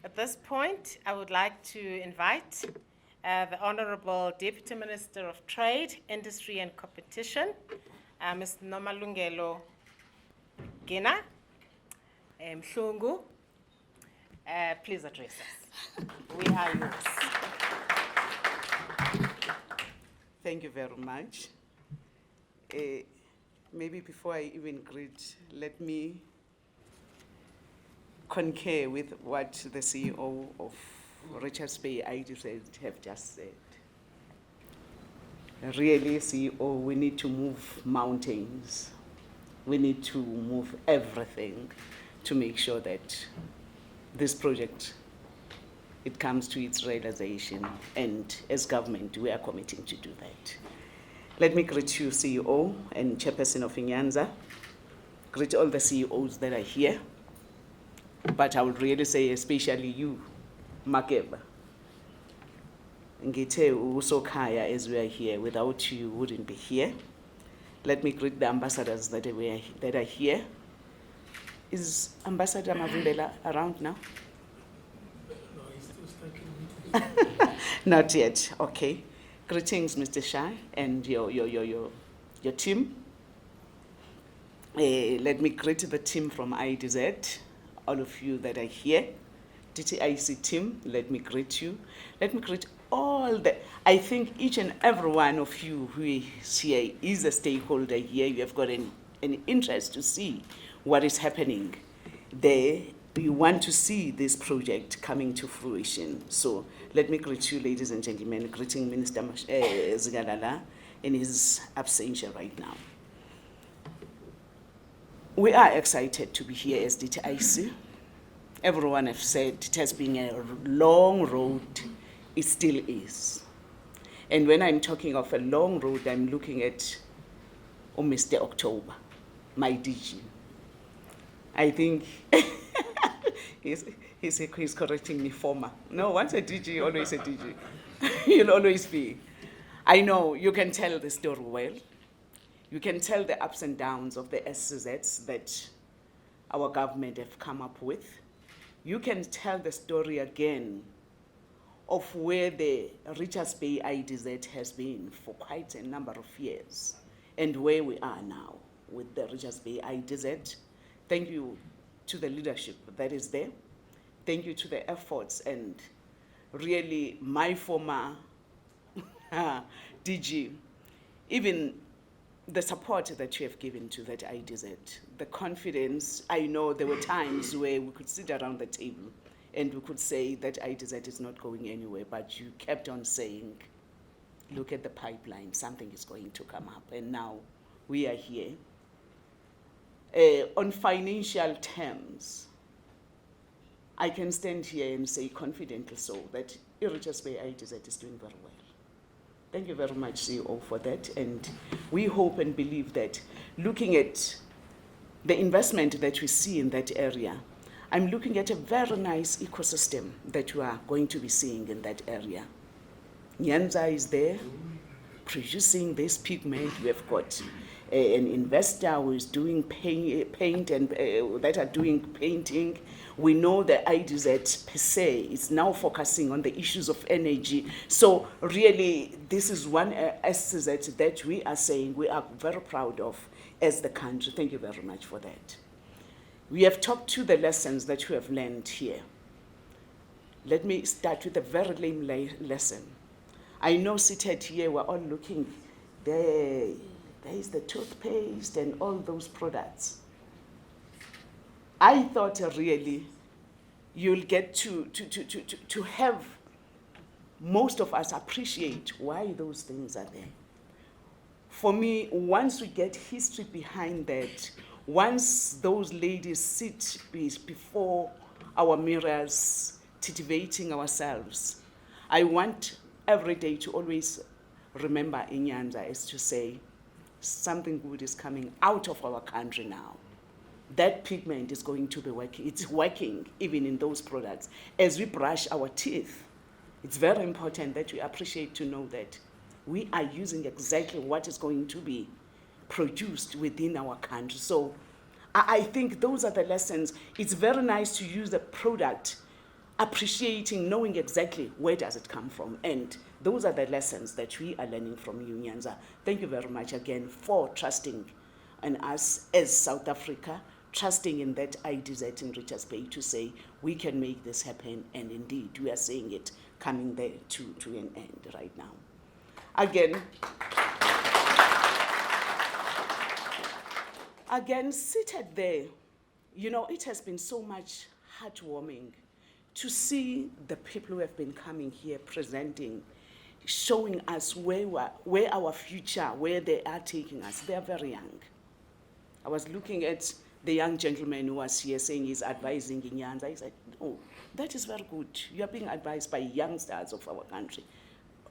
At this point, I would like to invite the Honorable Deputy Minister of Trade, Industry and Competition, Ms. Nomalungelo Gina Mhlungu. Please address us. We are yours. Thank you very much. Maybe before I even greet, let me concur with what the CEO of Richards Bay IDZ have just said. Really, CEO, we need to move mountains. We need to move everything to make sure that this project, it comes to its realization, and as government, we are committing to do that. Let me greet you, CEO and Chairperson of Nyanza. Greet all the CEOs that are here, but I would really say especially you, Makeba. Ngithe usokhaya, as we are here. Without you, wouldn't be here. Let me greet the ambassadors that are here. Is Ambassador Mavundela around now? No, he's still stuck in meetings. Not yet. Okay. Greetings, Mr. Shah, and your team. Let me greet the team from IDZ, all of you that are here. DTIC team, let me greet you. Let me greet all I think each and every one of you who is here is a stakeholder here. You have got an interest to see what is happening there. You want to see this project coming to fruition. So let me greet you, ladies and gentlemen, greeting Minister Zigalala in his absentia right now. We are excited to be here as DTIC. Everyone has said it has been a long road. It still is. And when I'm talking of a long road, I'm looking at Mr. October, my DG. I think he's correcting me, former. No, once a DG, always a DG. You'll always be. I know you can tell the story well. You can tell the ups and downs of the SCZs that our government have come up with. You can tell the story again of where the Richards Bay IDZ has been for quite a number of years and where we are now with the Richards Bay IDZ. Thank you to the leadership that is there. Thank you to the efforts and really my former DG, even the support that you have given to that IDZ, the confidence. I know there were times where we could sit around the table and we could say that IDZ is not going anywhere, but you kept on saying, look at the pipeline, something is going to come up, and now we are here. On financial terms, I can stand here and say confidently so that Richards Bay IDZ is doing very well. Thank you very much, CEO, for that. And we hope and believe that looking at the investment that we see in that area, I'm looking at a very nice ecosystem that we are going to be seeing in that area. Nyanza is there producing this pigment. We have got an investor who is doing paint and that are doing painting. We know the IDZ per se is now focusing on the issues of energy. So really, this is one SZ that we are saying we are very proud of as the country. Thank you very much for that. We have talked to the lessons that we have learned here. Let me start with a very lame lesson. I know seated here, we're all looking, there is the toothpaste and all those products. I thought really you'll get to have most of us appreciate why those things are there. For me, once we get history behind that, once those ladies sit before our mirrors, titivating ourselves, I want every day to always remember in Nyanza is to say, something good is coming out of our country now. That pigment is going to be working. It's working even in those products. As we brush our teeth, it's very important that we appreciate to know that we are using exactly what is going to be produced within our country. So I think those are the lessons. It's very nice to use the product, appreciating, knowing exactly where does it come from. And those are the lessons that we are learning from you, Nyanza. Thank you very much again for trusting in us as South Africa, trusting in that IDZ in Richards Bay to say we can make this happen. And indeed, we are seeing it coming there to an end right now. Again, seated there, you know, it has been so much heartwarming to see the people who have been coming here presenting, showing us where our future, where they are taking us. They are very young. I was looking at the young gentleman who was here saying he's advising in Nyanza. I said, oh, that is very good. You are being advised by youngsters of our country,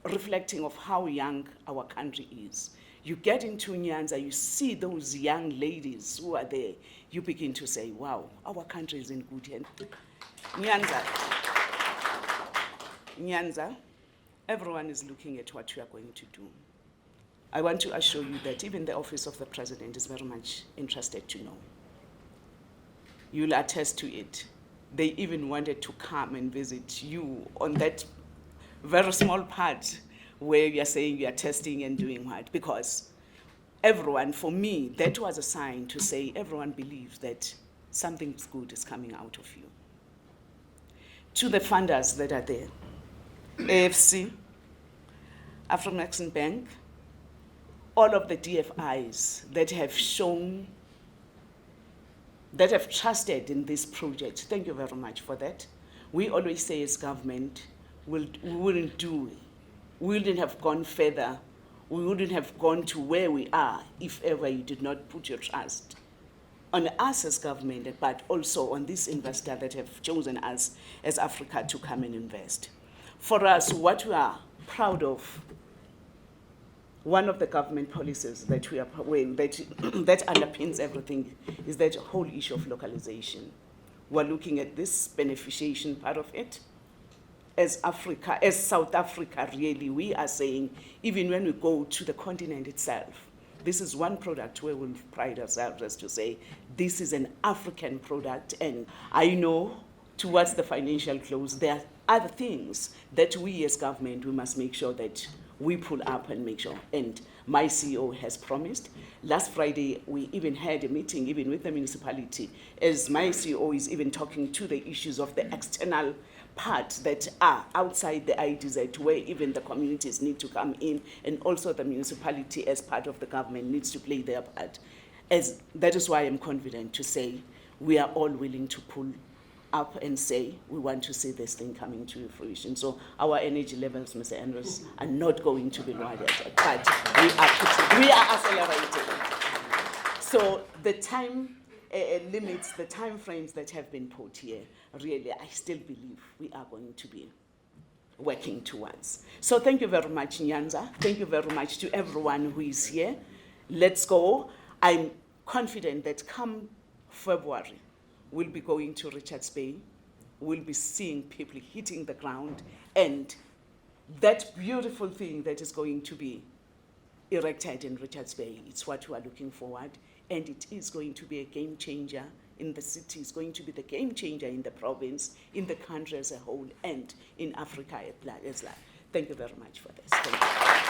reflecting of how young our country is. You get into Nyanza, you see those young ladies who are there, you begin to say, wow, our country is in good hands. Nyanza, everyone is looking at what we are going to do. I want to assure you that even the office of the president is very much interested to know. You'll attest to it. They even wanted to come and visit you on that very small part where you are saying you are testing and doing what, because everyone, for me, that was a sign to say everyone believes that something good is coming out of you. To the funders that are there, AFC, Afro-Mexican Bank, all of the DFIs that have shown, that have trusted in this project, thank you very much for that. We always say as government, we wouldn't have gone further, we wouldn't have gone to where we are if ever you did not put your trust on us as government, but also on this investor that have chosen us as Africa to come and invest. For us, what we are proud of, one of the government policies that we are that underpins everything is that whole issue of localization. We're looking at this beneficiation part of it. As Africa, as South Africa, really, we are saying, even when we go to the continent itself, this is one product where we pride ourselves as to say, this is an African product. And I know towards the financial close, there are other things that we as government, we must make sure that we pull up and make sure. And my CEO has promised. Last Friday, we even had a meeting, even with the municipality, as my CEO is even talking to the issues of the external parts that are outside the IDZ, where even the communities need to come in, and also the municipality as part of the government needs to play their part. That is why I'm confident to say we are all willing to pull up and say we want to see this thing coming to fruition. So our energy levels, Mr. Andrews, are not going to be lowered, but we are accelerating. So the time limits, the time frames that have been put here, really, I still believe we are going to be working towards. So thank you very much, Nyanza. Thank you very much to everyone who is here. Let's go. I'm confident that come February, we'll be going to Richards Bay. We'll be seeing people hitting the ground, and that beautiful thing that is going to be erected in Richards Bay, it's what we are looking forward. And it is going to be a game changer in the city. It's going to be the game changer in the province, in the country as a whole, and in Africa at large. Thank you very much for this. Thank you.